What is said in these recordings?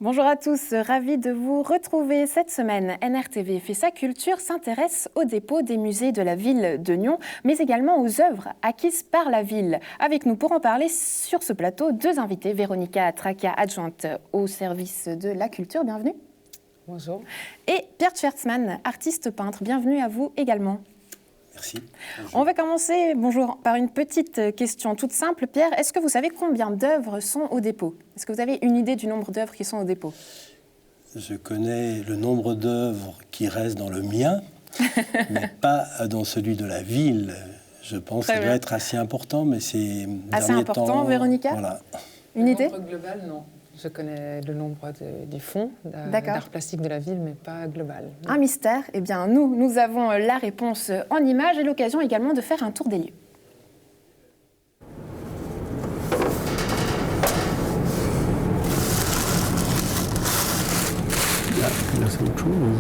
Bonjour à tous, ravi de vous retrouver cette semaine. NRTV fait sa culture s'intéresse au dépôt des musées de la ville de Nyon, mais également aux œuvres acquises par la ville. Avec nous pour en parler sur ce plateau, deux invités, Véronica Traca, adjointe au service de la culture, bienvenue. Bonjour. Et Pierre Schwertzmann, artiste peintre, bienvenue à vous également. Merci. On va commencer, par une petite question toute simple. Pierre, est-ce que vous savez combien d'œuvres sont au dépôt ? Est-ce que vous avez une idée du nombre d'œuvres qui sont au dépôt ? Je connais le nombre d'œuvres qui restent dans le mien, mais pas dans celui de la ville. Je pense que ça doit être assez important, mais c'est... Assez important, Véronica ? Voilà. Une idée ? Le nombre global, non. Je connais le nombre du fonds d'art plastique de la ville, mais pas global. Un mystère. Eh bien, nous avons la réponse en images et l'occasion également de faire un tour des lieux. Là, c'est autre chose.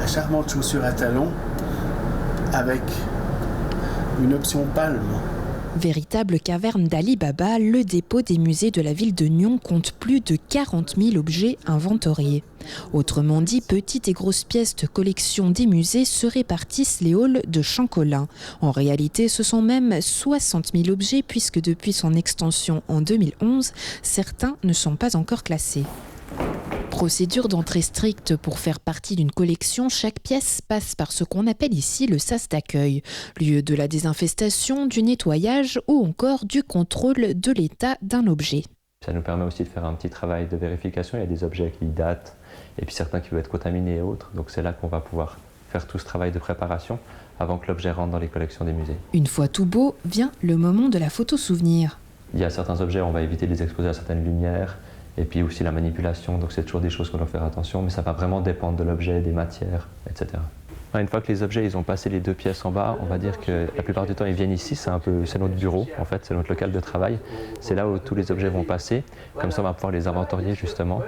La charmante chaussure à talons avec une option palme. Véritable caverne d'Ali Baba, le dépôt des musées de la ville de Nyon compte plus de 40 000 objets inventoriés. Autrement dit, petites et grosses pièces de collection des musées se répartissent les halls de Chamcolin. En réalité, ce sont même 60 000 objets puisque depuis son extension en 2011, certains ne sont pas encore classés. Procédure d'entrée stricte pour faire partie d'une collection, chaque pièce passe par ce qu'on appelle ici le sas d'accueil, lieu de la désinfestation, du nettoyage ou encore du contrôle de l'état d'un objet. Ça nous permet aussi de faire un petit travail de vérification. Il y a des objets qui datent et puis certains qui peuvent être contaminés et autres. Donc c'est là qu'on va pouvoir faire tout ce travail de préparation avant que l'objet rentre dans les collections des musées. Une fois tout beau, vient le moment de la photo souvenir. Il y a certains objets, on va éviter de les exposer à certaines lumières. Et puis aussi la manipulation, donc c'est toujours des choses qu'on doit faire attention, mais ça va vraiment dépendre de l'objet, des matières, etc. Une fois que les objets ils ont passé les deux pièces en bas, on va dire que la plupart du temps ils viennent ici, c'est notre bureau en fait, c'est notre local de travail. C'est là où tous les objets vont passer, comme ça on va pouvoir les inventorier justement.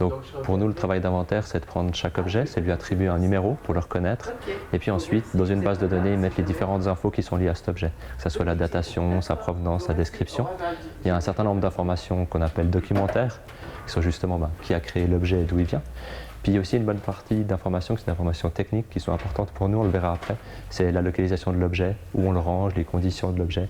Donc pour nous le travail d'inventaire c'est de prendre chaque objet, c'est lui attribuer un numéro pour le reconnaître, et puis ensuite dans une base de données mettre les différentes infos qui sont liées à cet objet, que ce soit la datation, sa provenance, sa description. Il y a un certain nombre d'informations qu'on appelle documentaires, qui sont justement qui a créé l'objet et d'où il vient. Puis il y a aussi une bonne partie d'informations, qui sont des informations techniques qui sont importantes pour nous, on le verra après. C'est la localisation de l'objet, où on le range, les conditions de l'objet,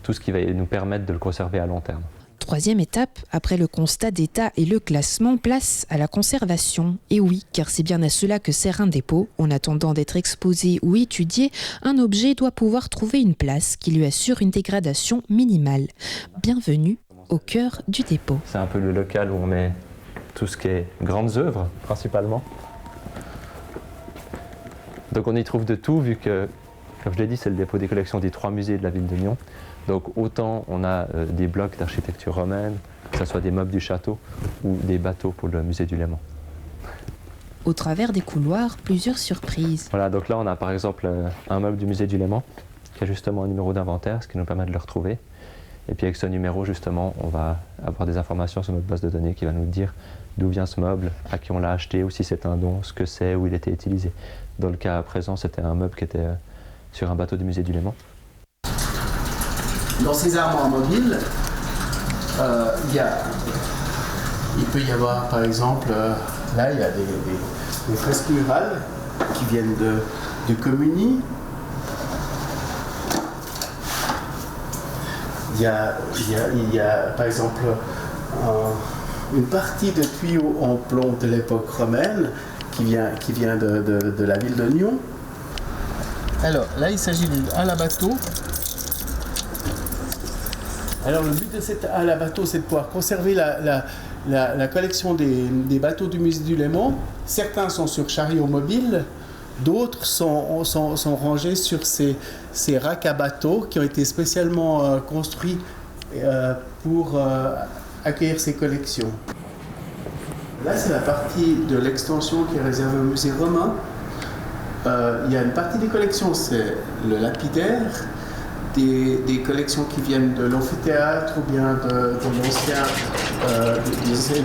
tout ce qui va nous permettre de le conserver à long terme. Troisième étape, après le constat d'état et le classement, place à la conservation. Et oui, car c'est bien à cela que sert un dépôt. En attendant d'être exposé ou étudié, un objet doit pouvoir trouver une place qui lui assure une dégradation minimale. Bienvenue au cœur du dépôt. C'est un peu le local où on met tout ce qui est grandes œuvres, principalement. Donc on y trouve de tout, vu que, comme je l'ai dit, c'est le dépôt des collections des 3 musées de la ville de Nyon. Donc autant on a des blocs d'architecture romaine, que ce soit des meubles du château ou des bateaux pour le musée du Léman. Au travers des couloirs, plusieurs surprises. Voilà, donc là on a par exemple un meuble du musée du Léman, qui a justement un numéro d'inventaire, ce qui nous permet de le retrouver. Et puis avec ce numéro, justement, on va avoir des informations sur notre base de données qui va nous dire d'où vient ce meuble, à qui on l'a acheté, ou si c'est un don, ce que c'est, où il était utilisé. Dans le cas présent, c'était un meuble qui était sur un bateau du musée du Léman. Dans ces armoires mobiles, il peut y avoir par exemple, là il y a des fresques murales qui viennent de Communie. Il y a par exemple une partie de tuyaux en plomb de l'époque romaine qui vient de la ville de Nyon. Alors là il s'agit d'une halle à bateau. Alors le but de cette halle à bateau c'est de pouvoir conserver la collection des bateaux du musée du Léman. Certains sont sur chariot mobile. D'autres sont rangés sur ces racks à bateaux qui ont été spécialement construits pour accueillir ces collections. Là, c'est la partie de l'extension qui est réservée au musée romain. Il y a une partie des collections, c'est le lapidaire, des collections qui viennent de l'amphithéâtre ou bien de l'ancien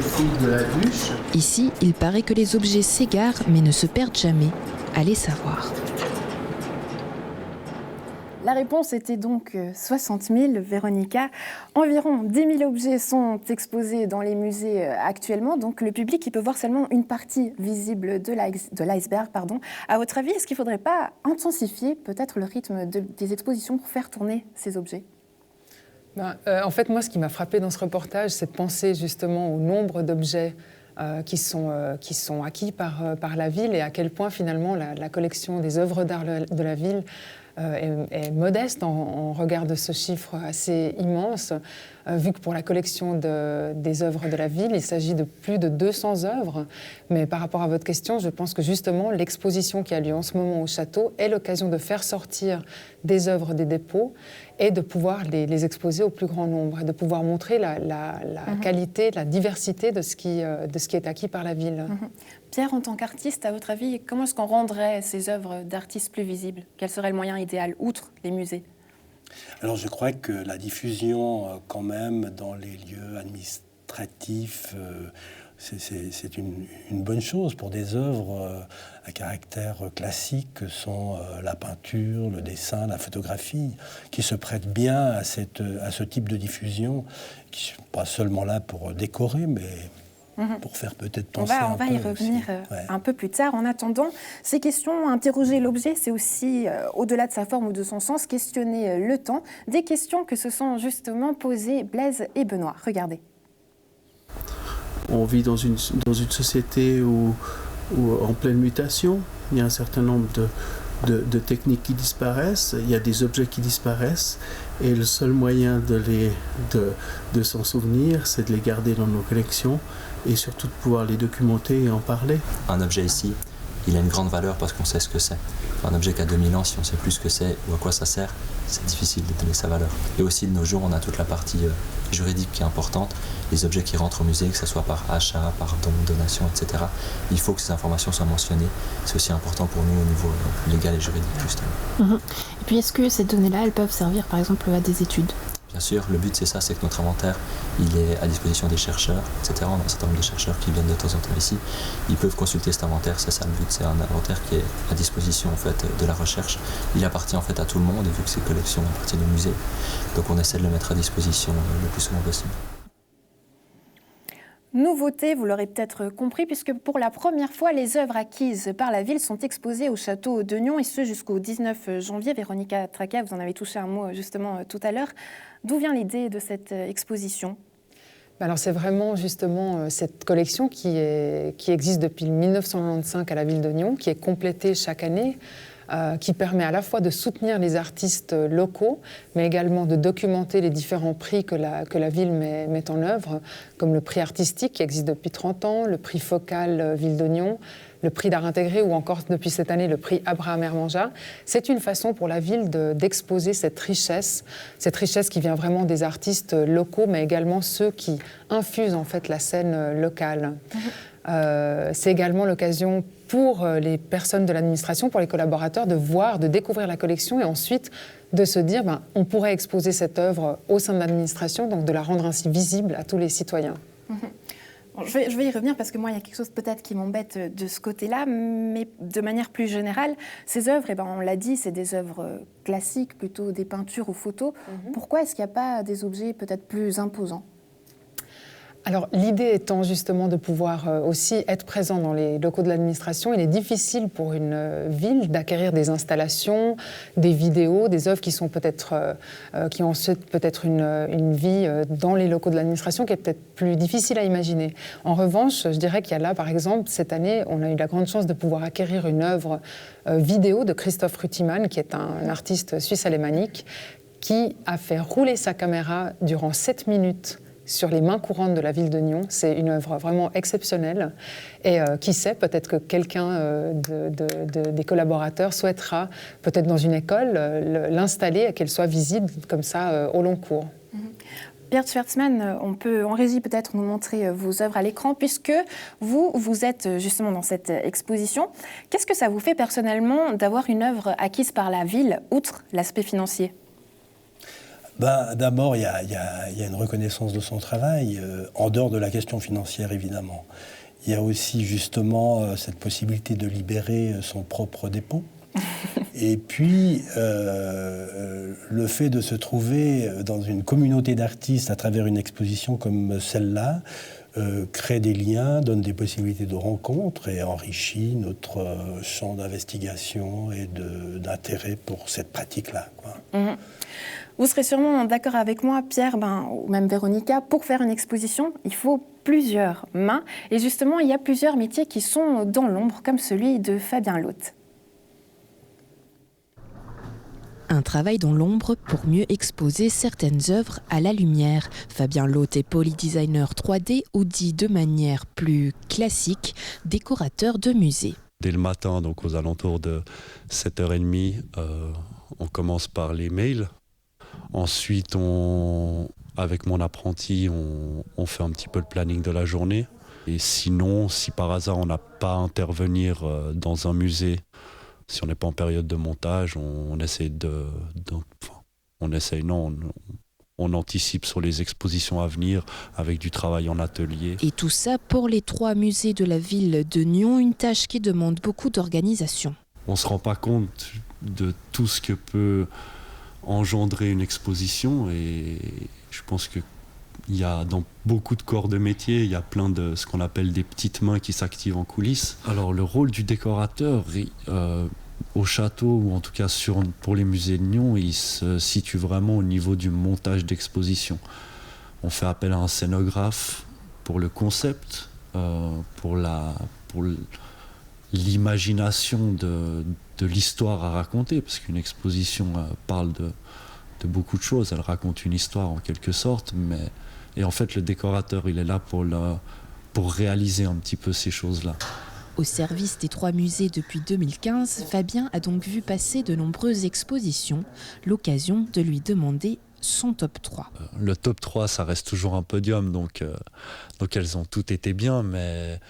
fouilles de la Duche. Ici, il paraît que les objets s'égarent mais ne se perdent jamais. Allez savoir. La réponse était donc 60 000, Véronica. Environ 10 000 objets sont exposés dans les musées actuellement, donc le public il peut voir seulement une partie visible de l'iceberg. À votre avis, est-ce qu'il ne faudrait pas intensifier peut-être le rythme des expositions pour faire tourner ces objets ? En fait, moi, ce qui m'a frappé dans ce reportage, c'est de penser justement au nombre d'objets qui sont acquis par la ville et à quel point finalement la collection des œuvres d'art de la ville est modeste en regard de ce chiffre assez immense, vu que pour la collection des œuvres de la ville, il s'agit de plus de 200 œuvres. Mais par rapport à votre question, je pense que justement l'exposition qui a lieu en ce moment au château est l'occasion de faire sortir des œuvres des dépôts et de pouvoir les exposer au plus grand nombre et de pouvoir montrer la qualité, la diversité de ce qui est acquis par la ville. Pierre, en tant qu'artiste, à votre avis, comment est-ce qu'on rendrait ces œuvres d'artistes plus visibles ? Quel serait le moyen idéal, outre les musées ? Alors je crois que la diffusion, quand même, dans les lieux administratifs, c'est une bonne chose pour des œuvres à caractère classique que sont la peinture, le dessin, la photographie, qui se prêtent bien à ce type de diffusion, qui ne sont pas seulement là pour décorer, mais pour faire peut-être penser on va y revenir un peu plus tard. En attendant, ces questions, interroger l'objet, c'est aussi, au-delà de sa forme ou de son sens, questionner le temps. Des questions que se sont justement posées Blaise et Benoît. Regardez. On vit dans une société où en pleine mutation, il y a un certain nombre de techniques qui disparaissent, il y a des objets qui disparaissent, et le seul moyen de s'en souvenir, c'est de les garder dans nos collections et surtout de pouvoir les documenter et en parler. Un objet ici, il a une grande valeur parce qu'on sait ce que c'est. Un objet qui a 2000 ans, si on ne sait plus ce que c'est ou à quoi ça sert, c'est difficile de donner sa valeur. Et aussi, de nos jours, on a toute la partie juridique qui est importante. Les objets qui rentrent au musée, que ce soit par achat, par don, donation, etc. Il faut que ces informations soient mentionnées. C'est aussi important pour nous au niveau légal et juridique, justement. Et puis, est-ce que ces données-là, elles peuvent servir, par exemple, à des études ? Bien sûr, le but c'est ça, c'est que notre inventaire, il est à disposition des chercheurs, etc. On a un certain nombre de chercheurs qui viennent de temps en temps ici. Ils peuvent consulter cet inventaire, c'est ça le but, c'est un inventaire qui est à disposition en fait de la recherche. Il appartient en fait à tout le monde et vu que ces collections appartiennent au musée, donc on essaie de le mettre à disposition le plus souvent possible. Nouveauté, vous l'aurez peut-être compris, puisque pour la première fois, les œuvres acquises par la ville sont exposées au château de Nyons, et ce jusqu'au 19 janvier. Véronica Traca, vous en avez touché un mot justement tout à l'heure. D'où vient l'idée de cette exposition ? Alors c'est vraiment justement cette collection qui existe depuis 1995 à la ville de Nyons, qui est complétée chaque année, qui permet à la fois de soutenir les artistes locaux, mais également de documenter les différents prix que la ville met en œuvre, comme le prix artistique qui existe depuis 30 ans, le prix focal Ville de Nyons, le prix d'art intégré ou encore depuis cette année le prix Abraham Hermanja. C'est une façon pour la ville d'exposer cette richesse qui vient vraiment des artistes locaux, mais également ceux qui infusent en fait la scène locale. C'est également l'occasion pour les personnes de l'administration, pour les collaborateurs, de voir, de découvrir la collection et ensuite de se dire on pourrait exposer cette œuvre au sein de l'administration, donc de la rendre ainsi visible à tous les citoyens. Bon, je vais y revenir parce que moi, il y a quelque chose peut-être qui m'embête de ce côté-là, mais de manière plus générale, ces œuvres, on l'a dit, c'est des œuvres classiques, plutôt des peintures ou photos. Pourquoi est-ce qu'il n'y a pas des objets peut-être plus imposants ? Alors, l'idée étant justement de pouvoir aussi être présent dans les locaux de l'administration, il est difficile pour une ville d'acquérir des installations, des vidéos, des œuvres qui sont peut-être, qui ont ensuite peut-être une vie dans les locaux de l'administration qui est peut-être plus difficile à imaginer. En revanche, je dirais qu'il y a là, par exemple, cette année, on a eu la grande chance de pouvoir acquérir une œuvre vidéo de Christophe Rutimann, qui est un artiste suisse alémanique, qui a fait rouler sa caméra durant 7 minutes sur les mains courantes de la ville de Nyons. C'est une œuvre vraiment exceptionnelle. Et qui sait, peut-être que quelqu'un des collaborateurs souhaitera, peut-être dans une école, l'installer et qu'elle soit visible comme ça au long cours. Pierre Schwertzmann, on peut en régie peut-être nous montrer vos œuvres à l'écran, puisque vous êtes justement dans cette exposition. Qu'est-ce que ça vous fait personnellement d'avoir une œuvre acquise par la ville, outre l'aspect financier ? D'abord, il y a une reconnaissance de son travail, en dehors de la question financière, évidemment. Il y a aussi justement cette possibilité de libérer son propre dépôt. Et puis, le fait de se trouver dans une communauté d'artistes à travers une exposition comme celle-là crée des liens, donne des possibilités de rencontres et enrichit notre champ d'investigation et d'intérêt pour cette pratique-là, quoi. Mmh. Vous serez sûrement d'accord avec moi, Pierre, ou même Véronica, pour faire une exposition, il faut plusieurs mains. Et justement, il y a plusieurs métiers qui sont dans l'ombre, comme celui de Fabien Loth. Un travail dans l'ombre pour mieux exposer certaines œuvres à la lumière. Fabien Loth est polydesigner 3D ou dit de manière plus classique, décorateur de musée. Dès le matin, donc aux alentours de 7h30, on commence par les mails. Ensuite, avec mon apprenti, on fait un petit peu le planning de la journée. Et sinon, si par hasard on n'a pas à intervenir dans un musée, si on n'est pas en période de montage, on anticipe sur les expositions à venir avec du travail en atelier. Et tout ça pour les 3 musées de la ville de Nyon, une tâche qui demande beaucoup d'organisation. On ne se rend pas compte de tout ce que peut engendrer une exposition et je pense qu'il y a dans beaucoup de corps de métier, il y a plein de ce qu'on appelle des petites mains qui s'activent en coulisses. Alors le rôle du décorateur au château, ou en tout cas pour les musées de Nyon, il se situe vraiment au niveau du montage d'exposition. On fait appel à un scénographe pour le concept, pour l'imagination de l'histoire à raconter, parce qu'une exposition parle de beaucoup de choses, elle raconte une histoire en quelque sorte, et en fait le décorateur il est là pour réaliser un petit peu ces choses-là. Au service des 3 musées depuis 2015, Fabien a donc vu passer de nombreuses expositions, l'occasion de lui demander son top 3. Le top 3, ça reste toujours un podium, donc elles ont toutes été bien, mais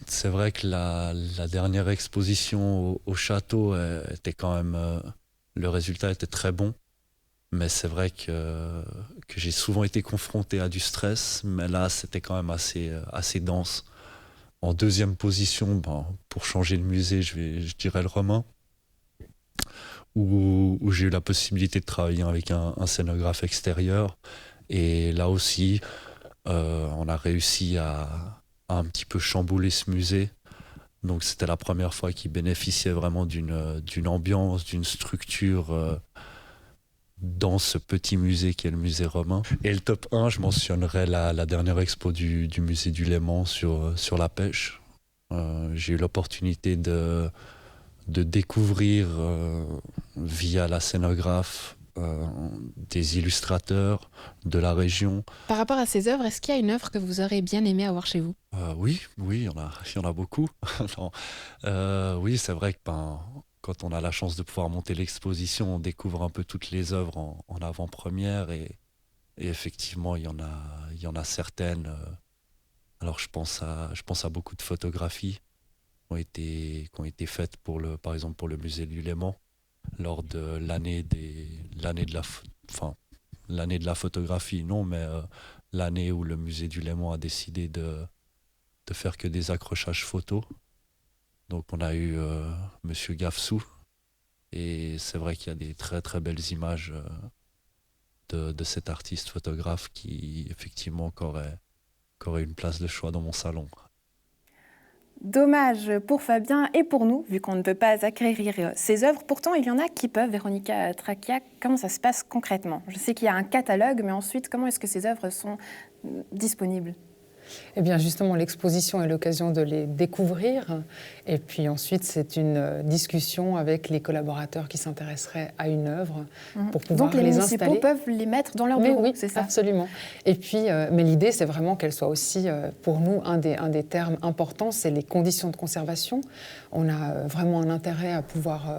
c'est vrai que la dernière exposition au château était quand même... le résultat était très bon, mais c'est vrai que j'ai souvent été confronté à du stress, mais là c'était quand même assez dense. En deuxième position, pour changer de musée, je dirais le Romain, où j'ai eu la possibilité de travailler avec un scénographe extérieur, et là aussi on a réussi à un petit peu chambouler ce musée. Donc c'était la première fois qu'il bénéficiait vraiment d'une ambiance, d'une structure dans ce petit musée qui est le musée romain. Et le top 1, je mentionnerais la dernière expo du musée du Léman sur la pêche. J'ai eu l'opportunité de découvrir via la scénographe des illustrateurs de la région. Par rapport à ces œuvres, est-ce qu'il y a une œuvre que vous aurez bien aimé avoir chez vous ? Oui, il y en a beaucoup. Oui, c'est vrai que quand on a la chance de pouvoir monter l'exposition, on découvre un peu toutes les œuvres en avant-première et effectivement, il y en a certaines. Alors je pense à beaucoup de photographies qui ont été faites par exemple pour le musée du Léman lors de l'année de la photographie, non, mais l'année où le musée du Léman a décidé de faire que des accrochages photos. Donc on a eu Monsieur Gafsou, et c'est vrai qu'il y a des très très belles images de cet artiste photographe qui effectivement aurait une place de choix dans mon salon. Dommage pour Fabien et pour nous, vu qu'on ne peut pas acquérir ses œuvres. Pourtant, il y en a qui peuvent. Véronica Trachia, comment ça se passe concrètement ? Je sais qu'il y a un catalogue, mais ensuite, comment est-ce que ces œuvres sont disponibles ? Eh bien, justement, l'exposition est l'occasion de les découvrir. Et puis ensuite, c'est une discussion avec les collaborateurs qui s'intéresseraient à une œuvre pour pouvoir les installer. Donc, les municipaux peuvent les mettre dans leur bureau, oui, c'est ça ? Absolument. Et puis, mais l'idée, c'est vraiment qu'elle soit aussi, pour nous, un des termes importants, c'est les conditions de conservation. On a vraiment un intérêt à pouvoir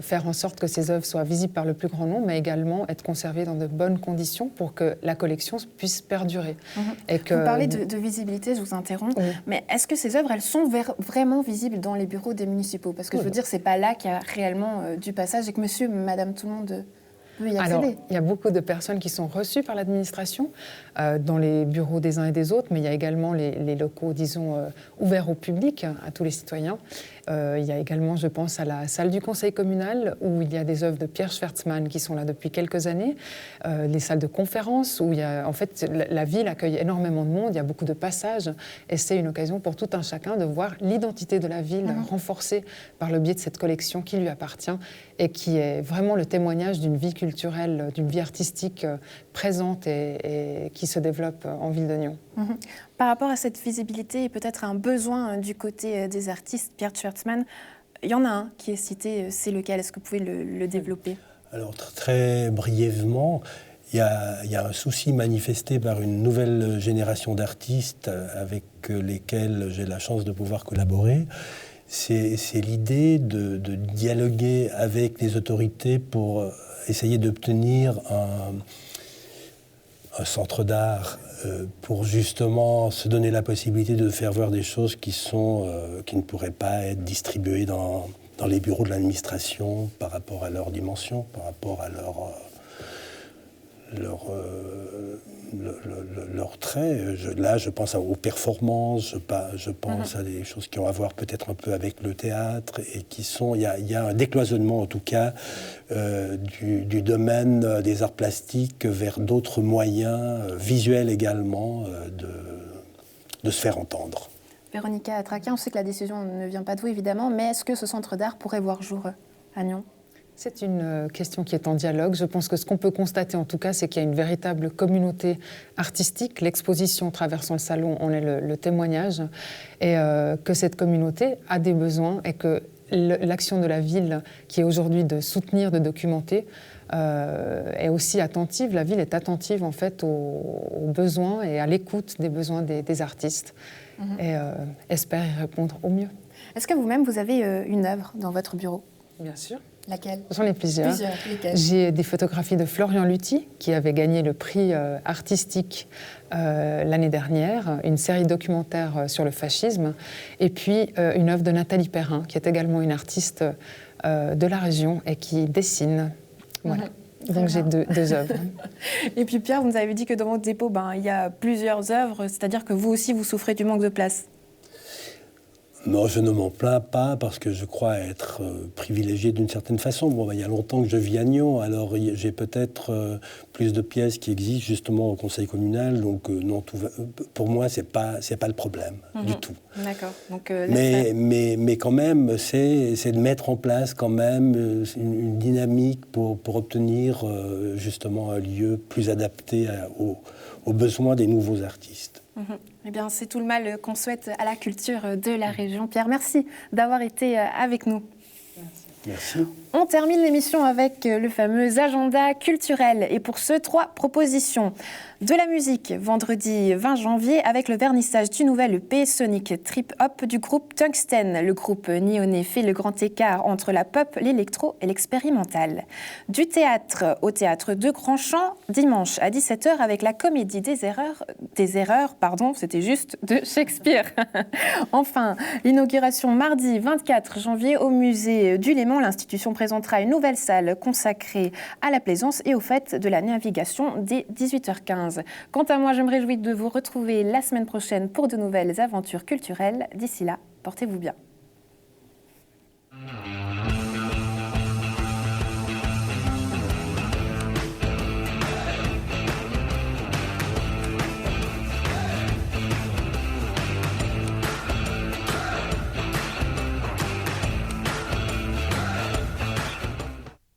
faire en sorte que ces œuvres soient visibles par le plus grand nombre, mais également être conservées dans de bonnes conditions pour que la collection puisse perdurer. Et que, vous parlez de visibilité, je vous interromps, mais est-ce que ces œuvres, elles sont vraiment visibles dans les bureaux des municipaux ? Parce que je veux dire, c'est pas là qu'il y a réellement du passage et que monsieur, madame, tout le monde... peut y Alors, accéder? il y a beaucoup de personnes qui sont reçues par l'administration dans les bureaux des uns et des autres, mais il y a également les locaux, disons, ouverts au public, à tous les citoyens. Il y a également, je pense, à la salle du conseil communal, où il y a des œuvres de Pierre Schwertzmann qui sont là depuis quelques années, les salles de conférences, où il y a, en fait, la ville accueille énormément de monde, il y a beaucoup de passages, et c'est une occasion pour tout un chacun de voir l'identité de la ville renforcée par le biais de cette collection qui lui appartient et qui est vraiment le témoignage d'une vie culturelle, d'une vie artistique présente et qui se développe en ville de Nyon. Par rapport à cette visibilité et peut-être un besoin du côté des artistes, Pierre Schwertzmann, il y en a un qui est cité, c'est lequel? Est-ce que vous pouvez le développer? Alors très brièvement, il y a un souci manifesté par une nouvelle génération d'artistes avec lesquels j'ai la chance de pouvoir collaborer. C'est l'idée de dialoguer avec les autorités pour essayer d'obtenir un centre d'art pour justement se donner la possibilité de faire voir des choses qui ne pourraient pas être distribuées dans les bureaux de l'administration par rapport à leur dimension, par rapport à leurs traits. Là, je pense aux performances, je pense à des choses qui ont à voir peut-être un peu avec le théâtre et qui sont... Il y a un décloisonnement, en tout cas, du domaine des arts plastiques vers d'autres moyens, visuels également, de se faire entendre. Véronica Traquin, on sait que la décision ne vient pas de vous, évidemment, mais est-ce que ce centre d'art pourrait voir jour à Nyon? C'est une question qui est en dialogue. Je pense que ce qu'on peut constater, en tout cas, c'est qu'il y a une véritable communauté artistique. L'exposition traversant le salon en est le témoignage. Et que cette communauté a des besoins et que l'action de la ville, qui est aujourd'hui de soutenir, de documenter, est aussi attentive. La ville est attentive, en fait, aux besoins et à l'écoute des besoins des artistes. Et espère y répondre au mieux. Est-ce que vous-même, vous avez une œuvre dans votre bureau? Bien sûr. Laquelle? J'en ai plusieurs. J'ai des photographies de Florian Luthi, qui avait gagné le prix artistique l'année dernière, une série documentaire sur le fascisme, et puis une œuvre de Nathalie Perrin, qui est également une artiste de la région et qui dessine. Voilà. Donc j'ai deux œuvres. Et puis Pierre, vous nous avez dit que dans votre dépôt, il y a plusieurs œuvres, c'est-à-dire que vous aussi, vous souffrez du manque de place. Non, je ne m'en plains pas parce que je crois être privilégié d'une certaine façon. Bon, il y a longtemps que je vis à Nyon, alors j'ai peut-être plus de pièces qui existent justement au conseil communal. Donc non, pour moi, c'est pas le problème du tout. D'accord. Donc, mais quand même, c'est de mettre en place quand même une dynamique pour obtenir justement un lieu plus adapté aux besoins des nouveaux artistes. Eh bien, c'est tout le mal qu'on souhaite à la culture de la région. Pierre, merci d'avoir été avec nous. Merci. On termine l'émission avec le fameux agenda culturel. Et pour ce, 3 propositions. De la musique, vendredi 20 janvier, avec le vernissage du nouvel EP Sonic Trip Hop du groupe Tungsten. Le groupe nyonnais fait le grand écart entre la pop, l'électro et l'expérimental. Du théâtre au théâtre de Grandchamp, dimanche à 17h, avec la comédie des erreurs, c'était juste de Shakespeare. Enfin, l'inauguration mardi 24 janvier au musée du Léman. L'institution présentera une nouvelle salle consacrée à la plaisance et aux fêtes de la navigation dès 18h15. Quant à moi, je me réjouis de vous retrouver la semaine prochaine pour de nouvelles aventures culturelles. D'ici là, portez-vous bien.